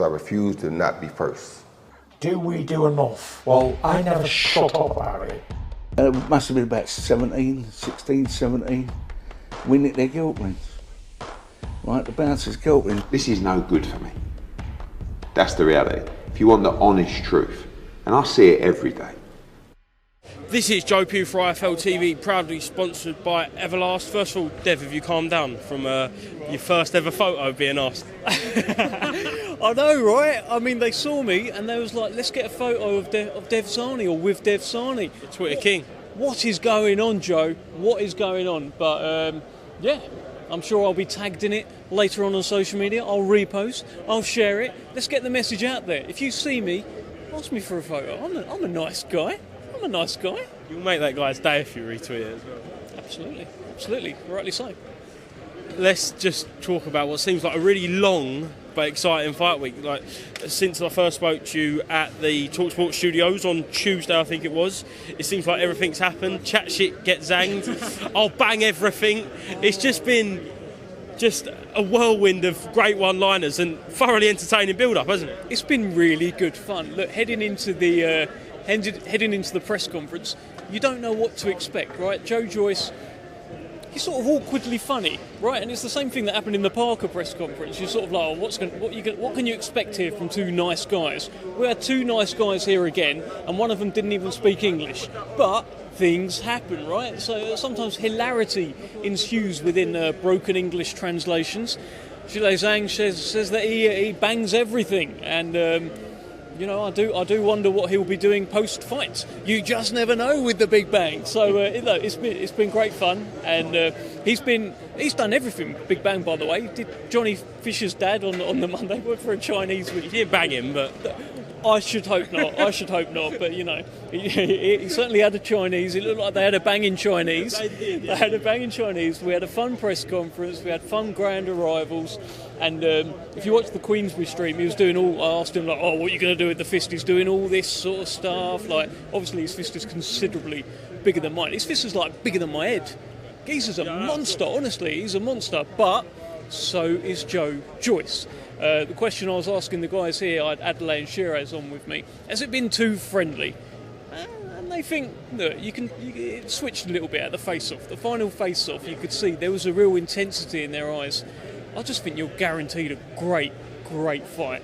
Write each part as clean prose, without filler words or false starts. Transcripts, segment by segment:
I refuse to not be first. Do we do enough? Well, I never shut up about it. It must have been about 16, 17. We nicked their gilt rings. Right, the bouncer's gilt ring. This is no good for me. That's the reality. If you want the honest truth, and I see it every day. This is Joe Pugh for IFL TV, proudly sponsored by Everlast. First of all, Dev, have you calmed down from your first ever photo being asked? I know, right? I mean, they saw me and they was like, let's get a photo of Dev Sahni or with Dev Sahni. The Twitter king. What is going on, Joe? What is going on? But, yeah, I'm sure I'll be tagged in it later on social media. I'll repost, I'll share it. Let's get the message out there. If you see me, ask me for a photo. I'm a nice guy. I'm a nice guy. You'll make that guy's day if you retweet it as well. Absolutely, rightly so. Let's just talk about what seems like a really long but exciting fight week. Like, since I first spoke to you at the TalkSport studios on Tuesday, I think it was, it seems like everything's happened. Chat shit, get zanged. I'll bang everything. It's just been a whirlwind of great one-liners and thoroughly entertaining build-up, hasn't it? It's been really good fun. Look, heading into the press conference, you don't know what to expect, right? Joyce, he's sort of awkwardly funny, right? And it's the same thing that happened in the Parker press conference. You're sort of like, oh, what can you expect here from two nice guys? We had two nice guys here again, and one of them didn't even speak English. But things happen, right? So sometimes hilarity ensues within broken English translations. Zhang says that he bangs everything, and I do wonder what he'll be doing post-fight. You just never know with the Big Bang. So it's been great fun, and he's done everything. Big Bang, by the way. He did Johnny Fisher's dad on the Monday. Went for a Chinese. You didn't bang him, but I should hope not. But he certainly had a Chinese. It looked like they had a banging Chinese. They did. They had a banging Chinese. We had a fun press conference. We had fun grand arrivals. And if you watch the Queensbury stream, he was doing all. I asked him like, "Oh, what are you going to do with the fist?" He's doing all this sort of stuff. Like, obviously, his fist is considerably bigger than mine. His fist is like bigger than my head. Geezer's a monster. Honestly, he's a monster. But so is Joyce. The question I was asking the guys here, I had Adelaide and Shiraz on with me. Has it been too friendly? And they think, look, it switched a little bit at the face-off. The final face-off, you could see there was a real intensity in their eyes. I just think you're guaranteed a great fight.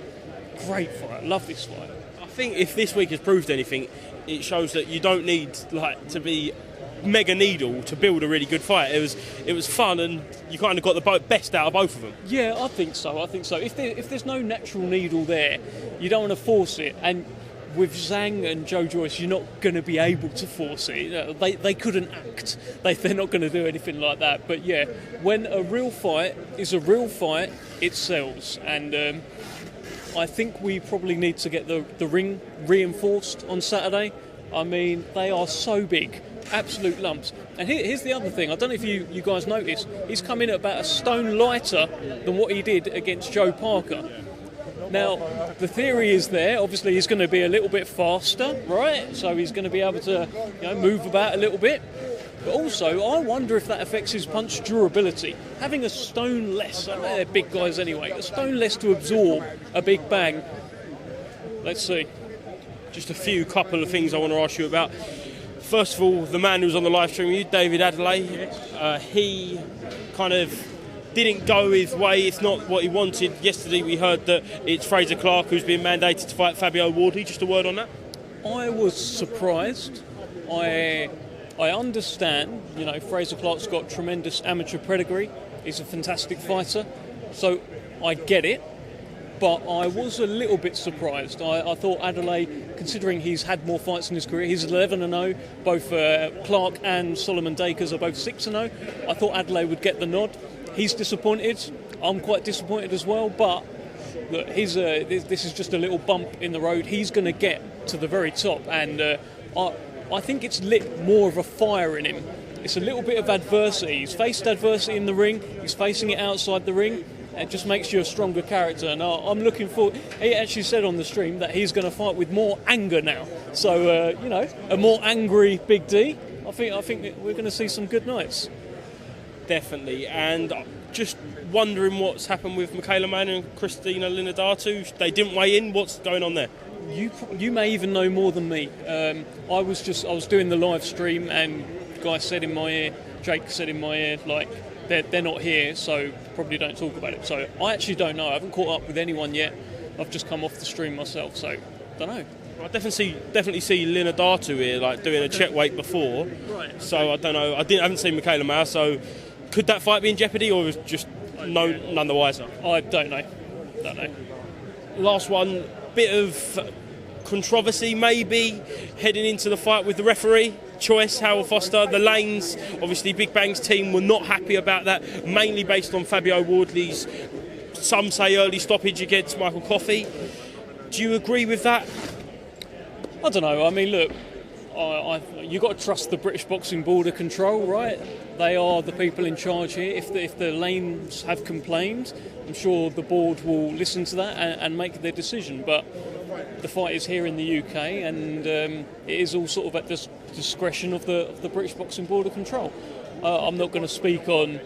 Great fight. I love this fight. I think if this week has proved anything, it shows that you don't need to be mega needle to build a really good fight. It was fun, and you kind of got the best out of both of them. Yeah, I think so. If there's no natural needle there, you don't want to force it. And with Zhang and Joyce, you're not going to be able to force it. They couldn't act. They're not going to do anything like that. But yeah, when a real fight is a real fight, it sells. And I think we probably need to get the ring reinforced on Saturday. I mean, they are so big. Absolute lumps. And here's the other thing. I don't know if you guys noticed. He's come in at about a stone lighter than what he did against Joe Parker. Now, the theory is there. Obviously, he's going to be a little bit faster, right? So he's going to be able to move about a little bit. But also, I wonder if that affects his punch durability. Having a stone less, I know they're big guys anyway, a stone less to absorb a big bang. Let's see. Just a couple of things I want to ask you about. First of all, the man who was on the live stream with you, David Adelaide, he kind of didn't go his way. It's not what he wanted. Yesterday we heard that it's Fraser Clark who's been mandated to fight Fabio Wardley. Just a word on that? I was surprised. I understand, Fraser Clark's got tremendous amateur pedigree. He's a fantastic fighter. So I get it. But I was a little bit surprised. I thought Adelaide, considering he's had more fights in his career, he's 11-0. Both Clark and Solomon Dakers are both 6-0. I thought Adelaide would get the nod. He's disappointed. I'm quite disappointed as well. But look, this is just a little bump in the road. He's going to get to the very top. And I think it's lit more of a fire in him. It's a little bit of adversity. He's faced adversity in the ring. He's facing it outside the ring. It just makes you a stronger character, and I'm looking forward. He actually said on the stream that he's going to fight with more anger now. So a more angry Big D. I think that we're going to see some good nights. Definitely. And just wondering what's happened with Michaela Mann and Christina Linodatu. They didn't weigh in. What's going on there? You may even know more than me. I was doing the live stream, and guy said in my ear, Jake said in my ear, like they're not here, so probably don't talk about it. So I actually don't know. I haven't caught up with anyone yet. I've just come off the stream myself, so don't know. I definitely see Linodatu here, like doing a check weight before. Right. So I don't know. I haven't seen Michaela Mann. So could that fight be in jeopardy, or is just none the wiser? I don't know. Don't know. Last one, bit of controversy maybe heading into the fight with the referee choice, Howard Foster. The Lanes, obviously Big Bang's team, were not happy about that, mainly based on Fabio Wardley's, some say, early stoppage against Michael Coffey. Do you agree with that? I don't know. I mean, look, you've got to trust the British Boxing Board of Control, right? They are the people in charge here. If the lanes have complained, I'm sure the board will listen to that and make their decision. But the fight is here in the UK, and it is all sort of at the discretion of the British Boxing Board of Control. I'm not going to speak on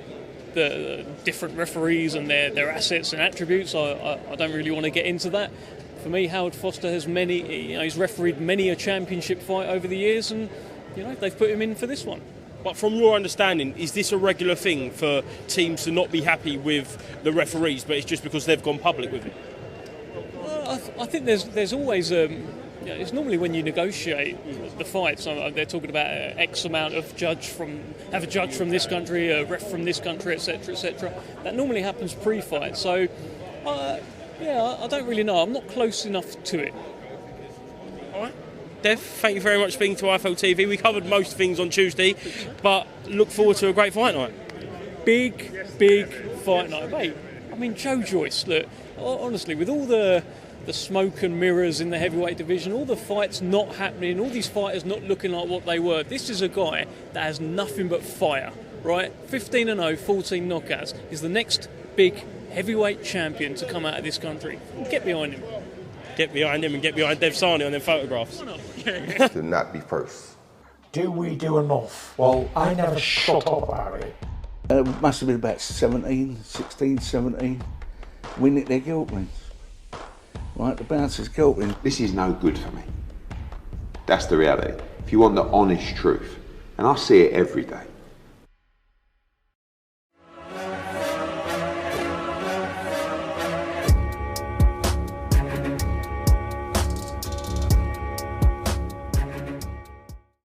the different referees and their assets and attributes. I don't really want to get into that. For me, Howard Foster has he's refereed many a championship fight over the years, and they've put him in for this one. But from your understanding, is this a regular thing for teams to not be happy with the referees, but it's just because they've gone public with it? I think there's always it's normally when you negotiate the fights. They're talking about X amount of have a judge from this country, a ref from this country, etc., etc. That normally happens pre-fight. So. I don't really know. I'm not close enough to it. All right. Dev, thank you very much for being to IFL TV. We covered most things on Tuesday, but look forward to a great fight night. Big fight night, mate. I mean, Joyce, look, honestly, with all the smoke and mirrors in the heavyweight division, all the fights not happening, all these fighters not looking like what they were, this is a guy that has nothing but fire, right? 15-0, 14 knockouts. He's the next big heavyweight champion to come out of this country. Get behind him. Get behind him and get behind Dev Sahni on them photographs. To not be first. Do we do enough? Well, I never shut up about it. It must have been about 16, 17. We nicked their guilt rings. Right, the bouncer's guilt rings. This is no good for me. That's the reality. If you want the honest truth, and I see it every day,